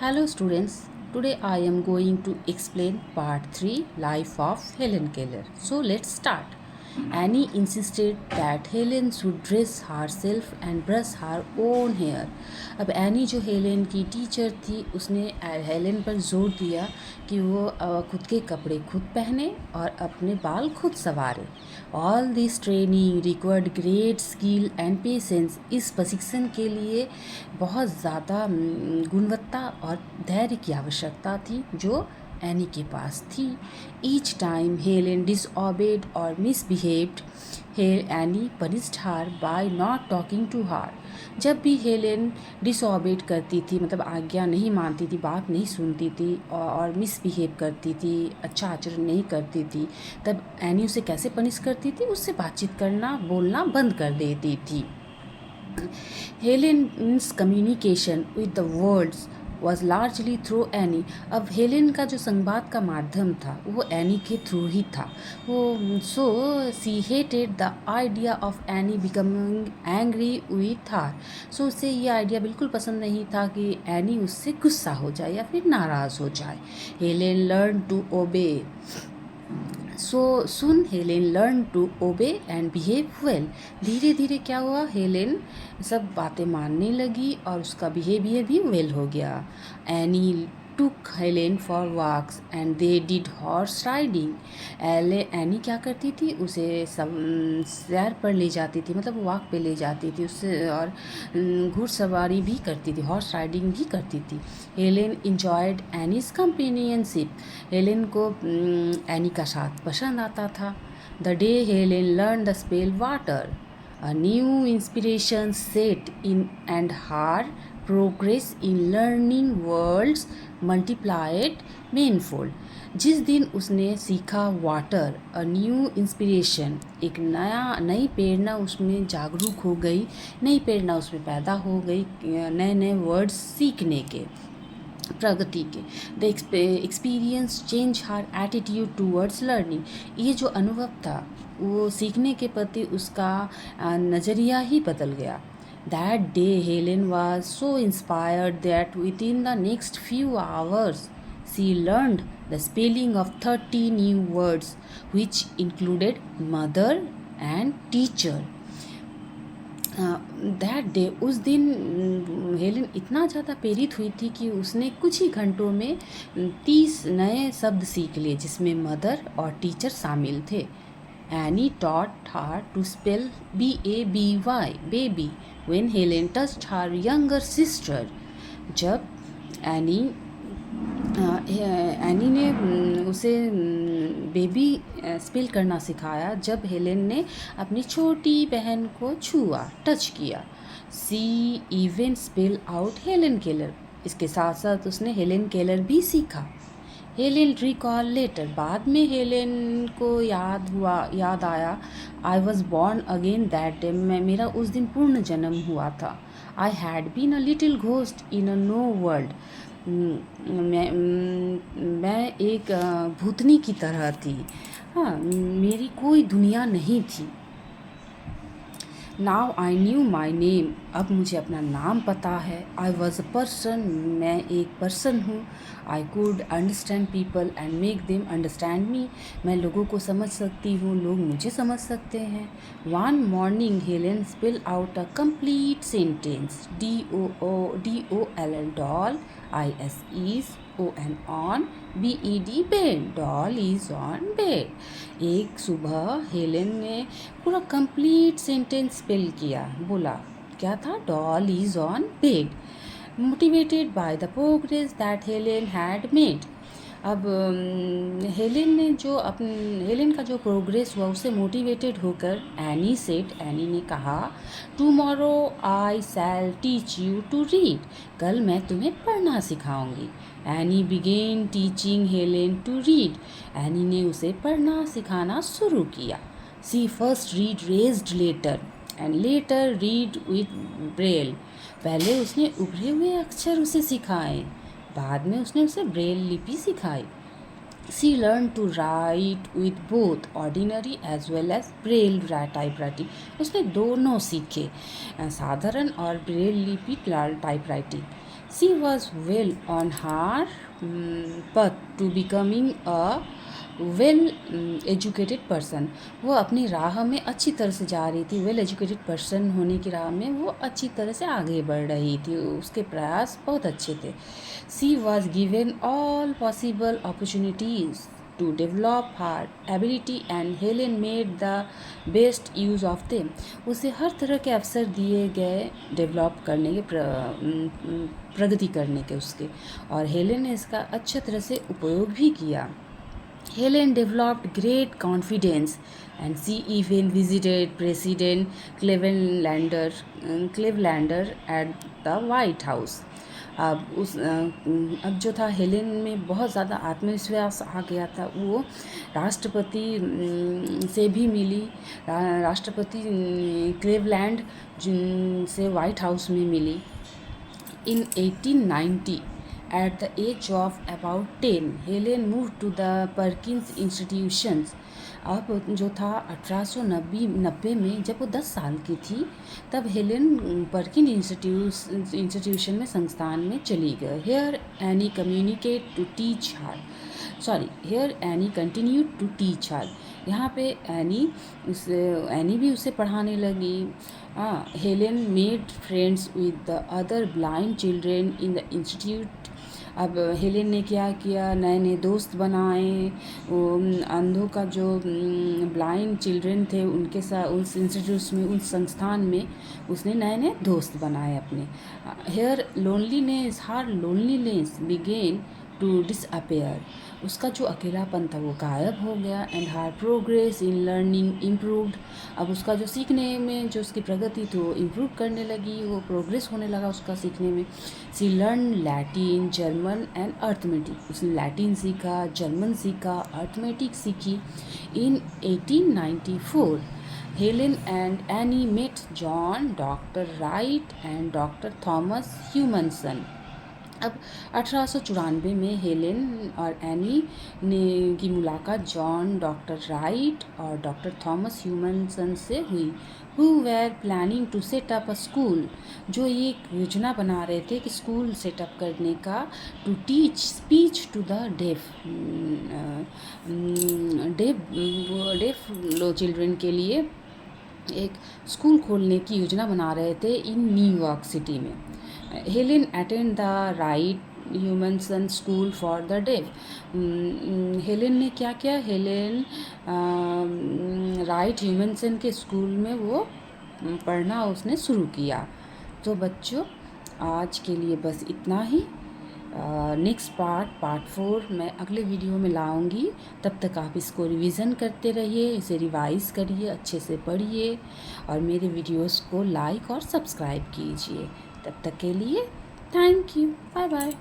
Hello students, today I am going to explain part 3 Life of Helen Keller. So let's start. Annie insisted that Helen should dress herself and brush her own hair. अब any जो Helen की teacher थी उसने Helen पर जोर दिया कि वो खुद के कपड़े खुद पहने और अपने बाल खुद संवारे. All this training required great skill and patience. इस प्रशिक्षण के लिए बहुत ज़्यादा गुणवत्ता और धैर्य की आवश्यकता थी जो एनी के पास थी. ईच टाइम हेलेन डिसऑबेड और misbehaved, Annie punished her by not talking to her. जब भी हेलेन डिसऑबेड करती थी, मतलब आज्ञा नहीं मानती थी, बात नहीं सुनती थी और मिसबिहेव करती थी, अच्छा आचरण नहीं करती थी, तब एनी उसे कैसे पनिश करती थी? उससे बातचीत करना, बोलना बंद कर देती थी. Helen's communication with the worlds was largely through Annie. अब हेलेन का जो संवाद का माध्यम था वो एनी के थ्रू ही था. वो so she hated the idea of Annie becoming angry with her. So उसे ये आइडिया बिल्कुल पसंद नहीं था कि एनी उससे गुस्सा हो जाए या फिर नाराज़ हो जाए. Helen learn to obey. So soon Helen learn to obey and behave well. धीरे धीरे क्या हुआ, हेलेन सब बातें मानने लगी और उसका बिहेवियर भी वेल हो गया. Annie took Helen for walks and they did horse riding. Annie क्या करती थी, उसे सब सैर पर ले जाती थी, मतलब वॉक पे ले जाती थी उससे, और घुड़सवारी भी करती थी, हॉर्स राइडिंग भी करती थी. Helen enjoyed Annie's companionship. Helen को एनी का साथ पसंद आता था. The day Helen learn the spell water, a new inspiration set in and her progress in learning words multiplied manifold. जिस दिन उसने सीखा वाटर, अ न्यू इंस्पिरेशन, एक नई प्रेरणा उसमें जागरूक हो गई, नई प्रेरणा उसमें पैदा हो गई नए नए वर्ड्स सीखने के, प्रगति के. The experience change her attitude towards learning. ये जो अनुभव था वो सीखने के प्रति उसका नज़रिया ही बदल गया. That day Helen was so inspired that with in the next few hours she learned the spelling of 30 new words which included mother and teacher. That day, उस दिन हेलेन इतना ज़्यादा प्रेरित हुई थी कि उसने कुछ ही घंटों में 30 नए शब्द सीख लिए जिसमें मदर और टीचर शामिल थे. Annie taught her to spell BABY baby when Helen touched her younger sister. जब एनी ने उसे बेबी स्पेल करना सिखाया जब हेलेन ने अपनी छोटी बहन को छुआ, टच किया. She even spell out Helen Keller. इसके साथ साथ उसने हेलेन केलर भी सीखा. हेलेन रिकॉल लेटर, बाद में हेलेन को याद आया, I was born again that day. मेरा उस दिन पूर्ण जन्म हुआ था. I had been a little ghost in a no world. मैं एक भूतनी की तरह थी. हाँ, मेरी कोई दुनिया नहीं थी. Now I knew my name. अब मुझे अपना नाम पता है. I was a person. मैं एक पर्सन हूँ. I could understand people and make them understand me. मैं लोगों को समझ सकती हूँ, लोग मुझे समझ सकते हैं. One morning Helen spell out a complete sentence. DOOL doll, ISES ON BED bed. Doll is on bed. एक सुबह हेलेन ने पूरा कंप्लीट सेंटेंस स्पेल किया, बोला क्या था, doll is on bed. Motivated by the progress that Helen had made. अब Helen का जो प्रोग्रेस हुआ उससे मोटिवेटेड होकर एनी ने कहा, tomorrow I shall teach you to read. कल मैं तुम्हें पढ़ना सिखाऊंगी. Annie began teaching Helen to read. Annie ने उसे पढ़ना सिखाना शुरू किया. She first read raised letter and letter read with Braille. पहले उसने उभरे हुए अक्षर उसे सिखाए, बाद में उसने उसे ब्रेल लिपि सिखाई. She learn to write with both ordinary as well as Braille type writing. उसने दोनों सीखे, साधारण और ब्रेल लिपि type writing. She was well on her path to becoming a well educated person. वो अपनी राह में अच्छी तरह से जा रही थी, वेल एजुकेटेड पर्सन होने की राह में वो अच्छी तरह से आगे बढ़ रही थी, उसके प्रयास बहुत अच्छे थे। She was given all possible opportunities to develop her ability and Helen made the best use of them। उसे हर तरह के अवसर दिए गए डेवलप करने के प्रगति करने के उसके, और हेलेन ने इसका अच्छे तरह से उपयोग भी किया। Helen developed great confidence and she even visited President Clevellander at the White House। अब जो था हेलेन में बहुत ज़्यादा आत्मविश्वास आ गया था। वो राष्ट्रपति से भी मिली, राष्ट्रपति क्लेवलैंड से वाइट हाउस में मिली। इन 1890 at the age of about 10 Helen moved to the Perkins Institutions। अब जो था 1890 में जब वो 10 साल की थी तब हेलेन पर्किन इंस्टीट्यूशन में संस्थान में चली गई। Here Annie continued to teach her. यहाँ पे एनी भी उसे पढ़ाने लगी। Helen made friends with the other blind children in the institute. अब हेलेन ने क्या किया, नए नए दोस्त बनाए। अंधों का जो ब्लाइंड चिल्ड्रेन थे उनके साथ उस इंस्टीट्यूट में, उस संस्थान में उसने नए नए दोस्त बनाए अपने। Here loneliness began to disappear. उसका जो अकेलापन था वो गायब हो गया। And her progress in learning improved. अब उसका जो सीखने में जो उसकी प्रगति थी वो इम्प्रूव करने लगी, वो प्रोग्रेस होने लगा उसका सीखने में। She learn Latin, German and arithmetic. उसने लैटिन सीखा, जर्मन सीखा, अर्थमेटिक सीखी। In 1894 Helen and Annie met John doctor Wright and doctor Thomas Humason. अब 1894 में हेलेन और एनी ने की मुलाकात जॉन डॉक्टर राइट और डॉक्टर थॉमस ह्यूमनसन से हुई। Who were planning to set up a school. जो ये योजना बना रहे थे कि स्कूल सेटअप करने का, to teach speech to the deaf low children के लिए एक स्कूल खोलने की योजना बना रहे थे इन न्यूयॉर्क सिटी में। Helen attend the Wright Humason school for the deaf. Helen ने क्या किया, हेलेन राइट ह्यूमनसन के स्कूल में वो पढ़ना उसने शुरू किया। तो बच्चों आज के लिए बस इतना ही। नेक्स्ट पार्ट 4 मैं अगले वीडियो में लाऊंगी। तब तक आप इसको रिवीज़न करते रहिए, इसे रिवाइज करिए, अच्छे से पढ़िए और मेरे वीडियोस को लाइक और सब्सक्राइब कीजिए। तब तक के लिए थैंक यू, बाय बाय।